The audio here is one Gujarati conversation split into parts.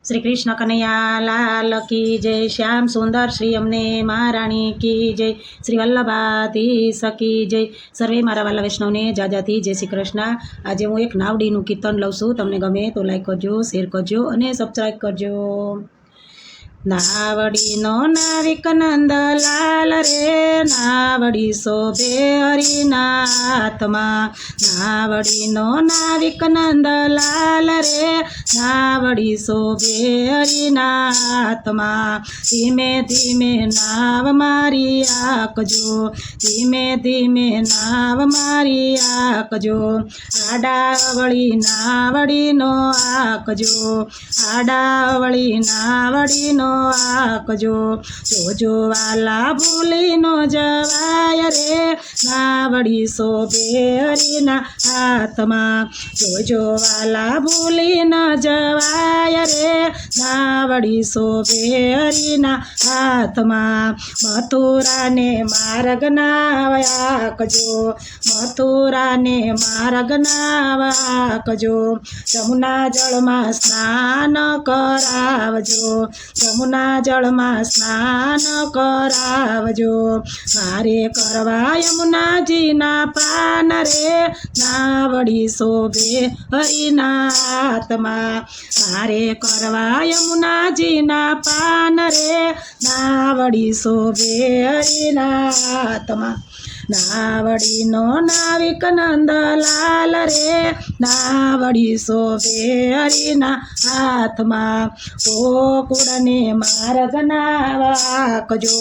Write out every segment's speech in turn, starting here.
श्री कृष्ण कन्हैया लाल की जय। श्याम सुंदर श्री अमने महाराणी की जय। श्री वल्लभाधीश की जय। सर्वे मारा वाला वैष्णवने जाजाती जय श्री कृष्ण। आज हूँ एक नावडीનું કીર્તન લઉં છું। તમને ગમે તો લાઈક કરજો, શેર કરજો અને સબસ્ક્રાઈબ કરજો। નાવડીનો નાવિક નંદલાલ રે, નાવડી શોભે હરિનાથમાં। નાવડીનો નાવિક નંદલાલ રે, નાવડી શોભે હરિનાથમાં। ધીમે ધીમે નાવ મારી આંકજો, ધીમે ધીમે નાવ મારી આંકજો। આડાવળી નાવડીનો આંકજો, આડાવળી નાવડીનો આંકજો। જોજો વાલા ભૂલી નો જવાય રે, નાવડી શોભે હરિના હાથમાં। જોજો વાલા ભૂલી ન જવાય રે, નાવડી શોભે હરિના હાથમાં। મથુરાને માર્ગના આંકજો, મથુરાને માર્ગના આંકજો। જમુના જળમાં સ્નાન કરાવજો, જમુના જળમાં સ્નાન કરાવજો। મારે કરવા યમુનાજીના પાન રે, નાવડી શોભે હરિનાથમાં। મારે કરવા યમુનાજીના પાન રે, નાવડી શોભે હરિનાથમાં। નાવડીનો નાવિક નંદલાલ રે, નાવડી શોભે હરિના હાથમાં। ગોકુળને માર્ગના આંકજો,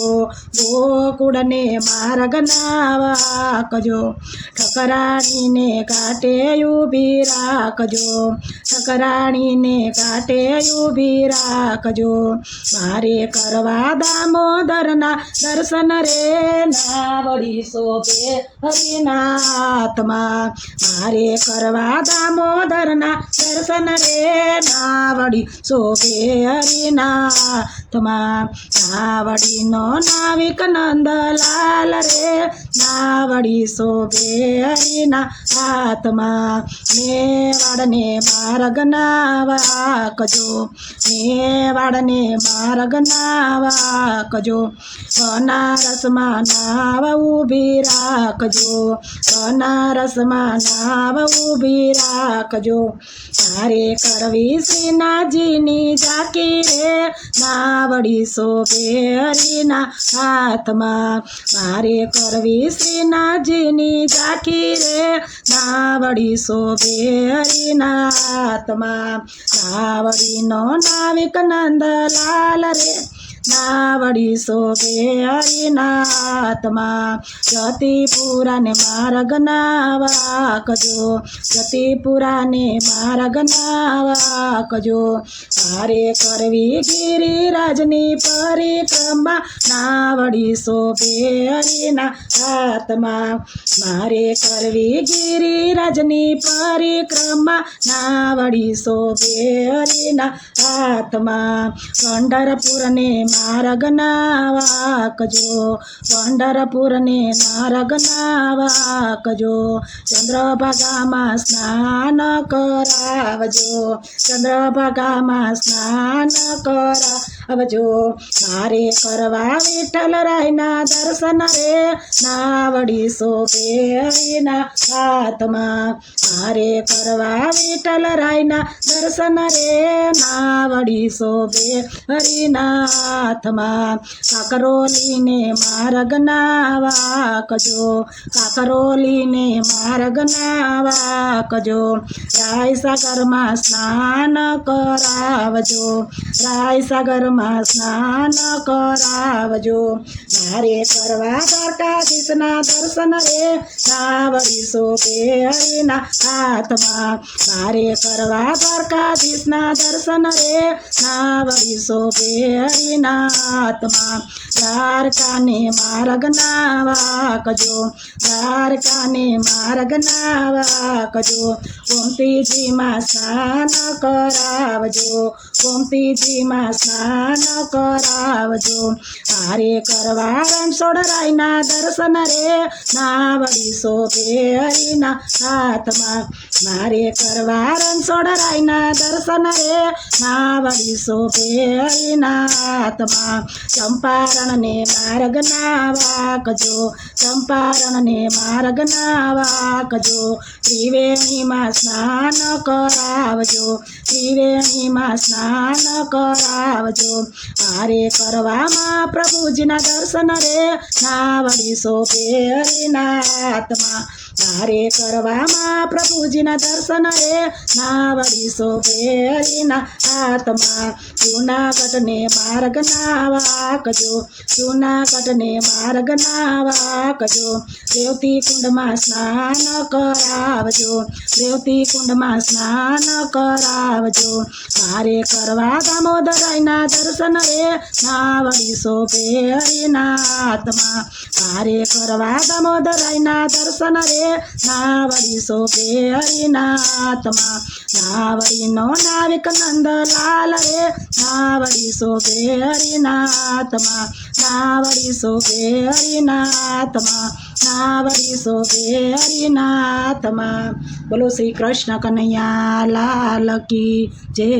ગોકુળને માર્ગના આંકજો। ઠકરાણીને કાંઠે ઊભી રાખજો, ઠકરાણીને કાંઠે ઊભી રાખજો। મારે કરવા દામોદરના દર્શન રે, નાવડી શોભે હરિનાથમાં। મારે કરવા દામોદરના દર્શન રે, નાવડી શોભે હરિનાથમાં। નાવડીનો નાવિક નંદલાલ રે, નાવડી શોભે હરિના હાથમાં। મેવાડને માર્ગના આંકજો, મેવાડને માર્ગના આંકજો। બનારસમાં નાવ ઊભી રાખજો, બનારસમાં નાવ ઊભી રાખજો। મારે કરવી શ્રીનાથજીની ઝાંકી રે, નાવડી શોભે હરિના હાથમાં। મારે કરવી શ્રીનાથજીની ઝાંકી રે, નાવડી શોભે હરિના હાથમાં। નાવડીનો નાવિક નંદલાલ રે, નાવડી શોભે હરિનાથમાં। જતીપુરાને માર્ગના આંકજો, જતીપુરાને માર્ગના આંકજો। મારે કરવી ગિરિરાજની પરિક્રમા, નાવડી શોભે હરિના હાથમાં। મારે કરવી ગિરિરાજની પરિક્રમા, નાવડી શોભે હરિના હાથમાં। પંઢરપુરને માર્ગના આંકજો, પંઢરપુરને માર્ગના આંકજો। ચંદ્રભાગામાં સ્નાન કરાવજો, ચંદ્રભાગામાં સ્નાન કરાવજો। મારે કરવા વિઠ્ઠલરાયના દર્શન રે, નાવડી શોભે હરિના હાથમાં। મારે કરવા વિઠ્ઠલરાયના દર્શન રે, નાવડી શોભે હરિનાથમાં। કાકરોલીને માર્ગના આંકજો, કાકરોલીને માર્ગના આંકજો। રાયસાગરમાં સ્નાન કરાવજો, રાયસાગરમાં સ્નાન કરાવજો। મારે કરવા દ્વારકાધીશના દર્શન રે, નાવડી શોભે હરિના હાથમાં। મારે કરવા દ્વારકાધીશના દર્શન રે, નાવડી શોભે હરિનાથમાં। દ્વારકાને માર્ગના આંકજો, દ્વારકાને માર્ગના આંકજો। ગોમતીજીમાં સ્નાન કરાવજો, ગોમતીજીમાં સ્નાન કરાવજો। મારે કરવા રણછોડરાયના દર્શન રે, નાવડી શોભે હરિના હાથમાં। મારે કરવા રણછોડરાયના દર્શન રે નાવડી શોભે હરિનાથમાં ચંપારણને માર્ગ ના વાકજો ચંપારણને માર્ગ ના વાકજો ત્રિવેણીમાં સ્નાન કરાવજો ત્રિવેણીમાં સ્નાન કરાવજો મારે કરવામાં પ્રભુજીના દર્શન રે નાવડી શોભે હરિનાથમાં મારે કરવામાં પ્રભુજીના દર્શન રે નાવડી શોભે હરિનાથમાં જૂનાગઢને માર્ગ ના વાકજો જૂનાગઢને માર્ગ ના વાકજો રેવતી કુંડમાં સ્નાન કરાવજો રેવતી કુંડમાં સ્નાન કરાવજો મારે કરવા દામોદરાયના દર્શન રે નાવડી શોભે હરિનાથમાં મારે કરવા દામોદરાયના દર્શન રે નાવડી શોભે હરિનાથમાં નાવડીનો નાવિક નંદલાલ રે નાવડી શોભે હરિનાથમાં નાવડી શોભે હરિનાથમાં નાવડી શોભે હરિનાથમાં. બોલો શ્રી કૃષ્ણ કનૈયા લાલ કી જય.